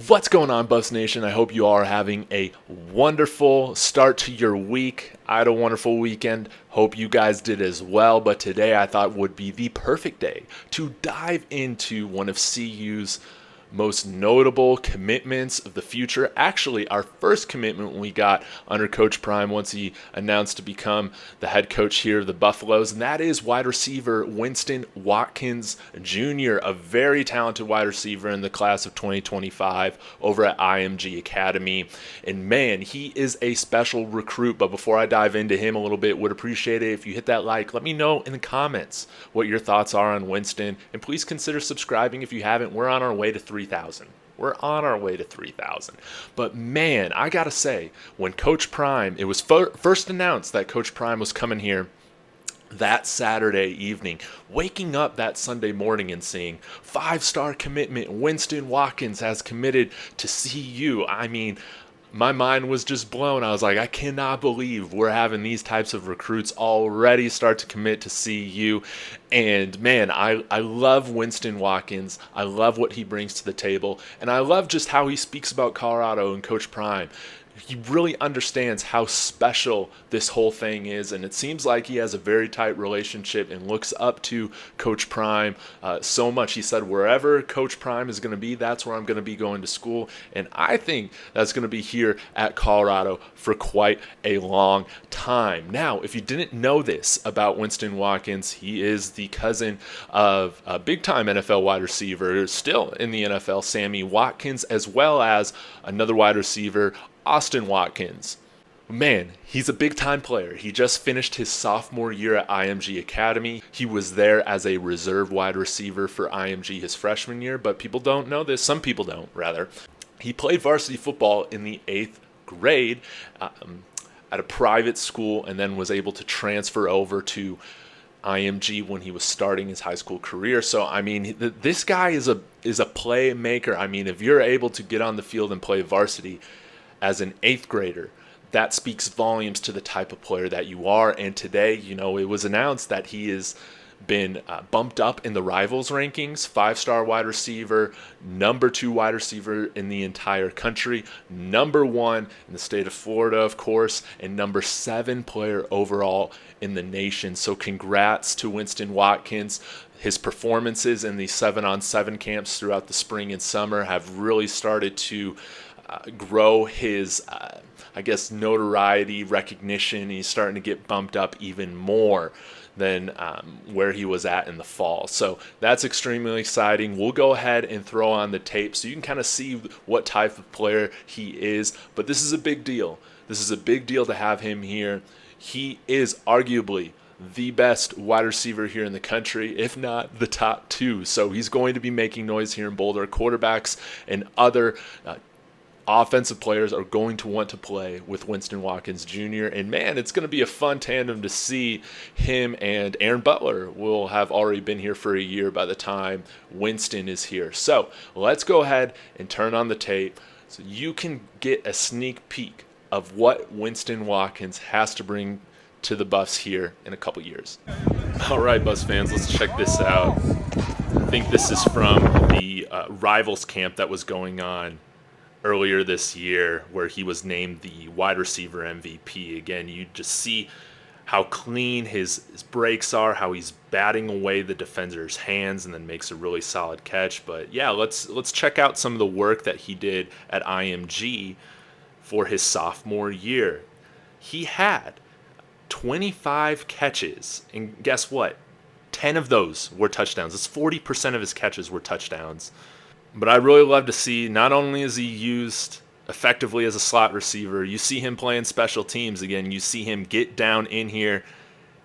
What's going on, Buffs Nation? I hope you are having a wonderful start to your week. I had a wonderful weekend. Hope you guys did as well. But today I thought would be the perfect day to dive into one of CU's most notable commitments of the future. Actually, our first commitment we got under Coach Prime once he announced to become the head coach here of the Buffaloes, and that is wide receiver Winston Watkins Jr., a very talented wide receiver in the class of 2025 over at IMG Academy. And man, he is a special recruit. But before I dive into him a little bit, would appreciate it if you hit that like. Let me know in the comments what your thoughts are on Winston, and please consider subscribing if you haven't. We're on our way to 3,000. We're on our way to 3,000. But man, I gotta say, when Coach Prime, it was first announced that Coach Prime was coming here that Saturday evening, waking up that Sunday morning and seeing 5-star commitment, Winston Watkins has committed to CU. I mean, my mind was just blown. I was like, I cannot believe we're having these types of recruits already start to commit to CU. And man, I love Winston Watkins. I love what he brings to the table. And I love just how he speaks about Colorado and Coach Prime. He really understands how special this whole thing is, and it seems like he has a very tight relationship and looks up to Coach Prime so much. He said, wherever Coach Prime is going to be, that's where I'm going to be going to school, and I think that's going to be here at Colorado for quite a long time. Now, if you didn't know this about Winston Watkins, he is the cousin of a big-time NFL wide receiver, still in the NFL, Sammy Watkins, as well as another wide receiver, Austin Watkins. Man, he's a big-time player. He just finished his sophomore year at IMG Academy. He was there as a reserve wide receiver for IMG his freshman year, but people don't know this. Some people don't, rather. He played varsity football in the 8th grade at a private school and then was able to transfer over to IMG when he was starting his high school career. So, I mean, this guy is a playmaker. I mean, if you're able to get on the field and play varsity as an 8th grader, that speaks volumes to the type of player that you are. And today, you know, it was announced that he has been bumped up in the Rivals rankings, 5-star wide receiver, number 2 wide receiver in the entire country, number 1 in the state of Florida, of course, and number 7 player overall in the nation. So congrats to Winston Watkins. His performances in the 7-on-7 camps throughout the spring and summer have really started to grow his, notoriety, recognition. He's starting to get bumped up even more than where he was at in the fall. So that's extremely exciting. We'll go ahead and throw on the tape so you can kind of see what type of player he is. But this is a big deal. This is a big deal to have him here. He is arguably the best wide receiver here in the country, if not the top 2. So he's going to be making noise here in Boulder. Quarterbacks and other offensive players are going to want to play with Winston Watkins Jr. And man, it's going to be a fun tandem to see him, and Aaron Butler will have already been here for a year by the time Winston is here. So let's go ahead and turn on the tape so you can get a sneak peek of what Winston Watkins has to bring to the Buffs here in a couple years. All right, Buffs fans, let's check this out. I think this is from the Rivals camp that was going on earlier this year, where he was named the wide receiver MVP. Again, you just see how clean his breaks are, how he's batting away the defender's hands and then makes a really solid catch. But yeah, let's check out some of the work that he did at IMG for his sophomore year. He had 25 catches, and guess what? 10 of those were touchdowns. It's 40% of his catches were touchdowns. But I really love to see, not only is he used effectively as a slot receiver, you see him playing special teams again. You see him get down in here,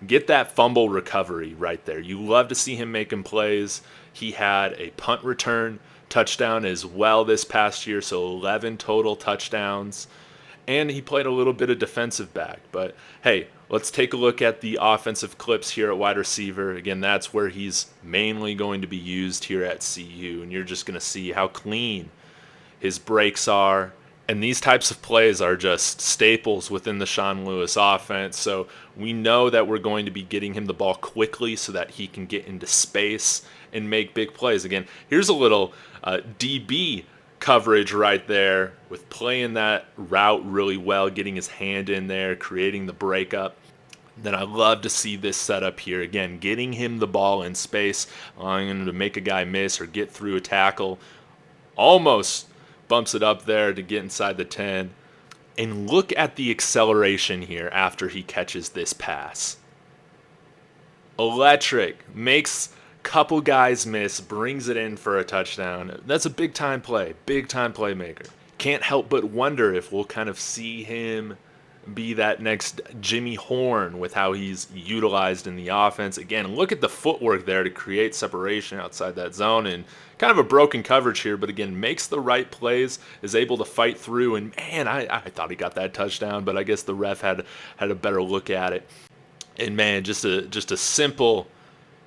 get that fumble recovery right there. You love to see him making plays. He had a punt return touchdown as well this past year, so 11 total touchdowns. And he played a little bit of defensive back. But hey, let's take a look at the offensive clips here at wide receiver. Again, that's where he's mainly going to be used here at CU. And you're just going to see how clean his breaks are. And these types of plays are just staples within the Sean Lewis offense. So we know that we're going to be getting him the ball quickly so that he can get into space and make big plays. Again, here's a little DB coverage right there with playing that route really well, getting his hand in there, creating the breakup. Then I love to see this setup here. Again, getting him the ball in space, allowing him to make a guy miss or get through a tackle. Almost bumps it up there to get inside the 10. And look at the acceleration here after he catches this pass. Electric. Makes a couple guys miss, brings it in for a touchdown. That's a big-time play, big-time playmaker. Can't help but wonder if we'll kind of see him be that next Jimmy Horn with how he's utilized in the offense. Again, look at the footwork there to create separation outside that zone, and kind of a broken coverage here, but again, makes the right plays, is able to fight through, and man, I thought he got that touchdown, but I guess the ref had a better look at it. And man, just a simple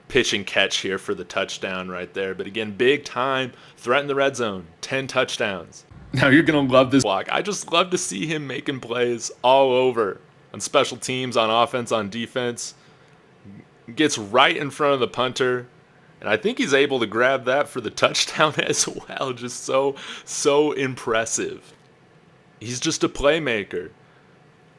pitch and catch here for the touchdown right there. But again, big time threat in the red zone, 10 touchdowns. Now you're going to love this block. I just love to see him making plays all over on special teams, on offense, on defense. Gets right in front of the punter. And I think he's able to grab that for the touchdown as well. Just so impressive. He's just a playmaker.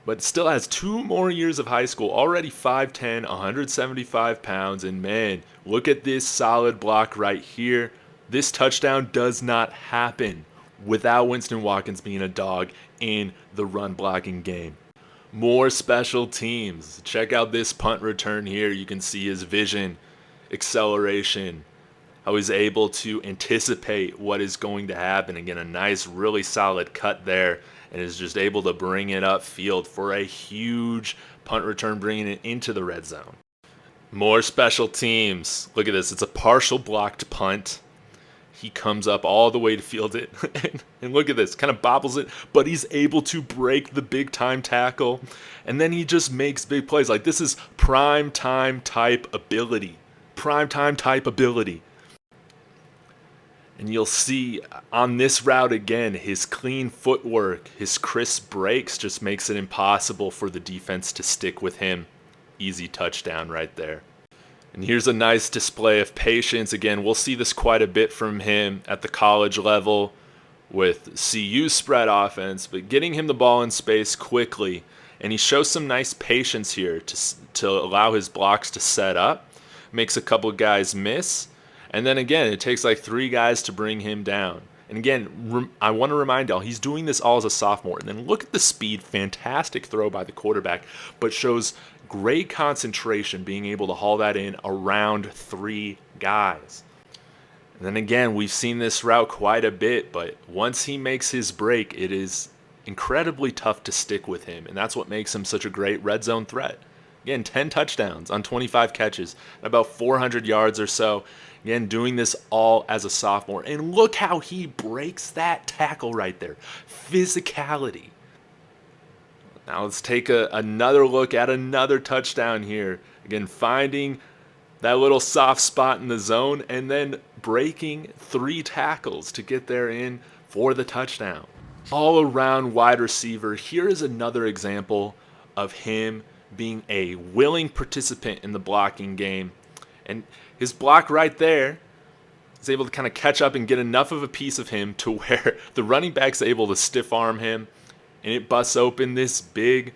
But still has 2 more years of high school. Already 5'10", 175 pounds. And man, look at this solid block right here. This touchdown does not happen without Winston Watkins being a dog in the run blocking game. More special teams. Check out this punt return here. You can see his vision, acceleration, how he's able to anticipate what is going to happen. Again, a nice, really solid cut there, and is just able to bring it upfield for a huge punt return, bringing it into the red zone. More special teams. Look at this. It's a partial blocked punt. He comes up all the way to field it. And look at this, kind of bobbles it, but he's able to break the big time tackle. And then he just makes big plays. Like, this is prime time type ability. Prime time type ability. And you'll see on this route again, his clean footwork, his crisp breaks just makes it impossible for the defense to stick with him. Easy touchdown right there. And here's a nice display of patience. Again, we'll see this quite a bit from him at the college level with CU spread offense, but getting him the ball in space quickly. And he shows some nice patience here to allow his blocks to set up. Makes a couple guys miss. And then again, it takes like 3 guys to bring him down. And again, I want to remind y'all, he's doing this all as a sophomore. And then look at the speed. Fantastic throw by the quarterback, but shows great concentration, being able to haul that in around 3 guys. And then again, we've seen this route quite a bit, but once he makes his break, it is incredibly tough to stick with him. And that's what makes him such a great red zone threat. Again, 10 touchdowns on 25 catches, about 400 yards or so. Again, doing this all as a sophomore. And look how he breaks that tackle right there. Physicality. Now let's take another look at another touchdown here. Again, finding that little soft spot in the zone and then breaking 3 tackles to get there in for the touchdown. All around wide receiver. Here is another example of him being a willing participant in the blocking game. And his block right there is able to kind of catch up and get enough of a piece of him to where the running back's able to stiff arm him, and it busts open this big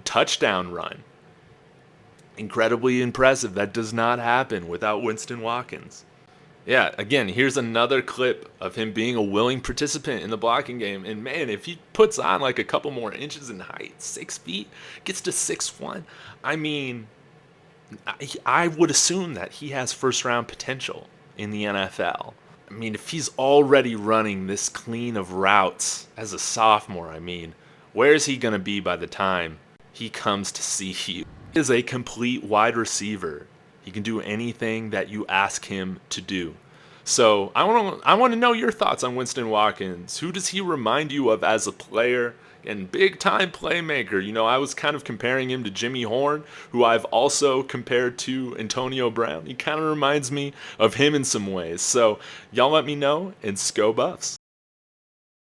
touchdown run. Incredibly impressive. That does not happen without Winston Watkins. Yeah, again, here's another clip of him being a willing participant in the blocking game. And man, if he puts on like a couple more inches in height, 6 feet, gets to 6'1", I mean, I would assume that he has first-round potential in the NFL. I mean, if he's already running this clean of routes as a sophomore, I mean, where is he going to be by the time he comes to CU? He is a complete wide receiver. He can do anything that you ask him to do. So I want to know your thoughts on Winston Watkins. Who does he remind you of as a player? And big-time playmaker. You know, I was kind of comparing him to Jimmy Horn, who I've also compared to Antonio Brown. He kind of reminds me of him in some ways. So y'all let me know, and Sco Buffs.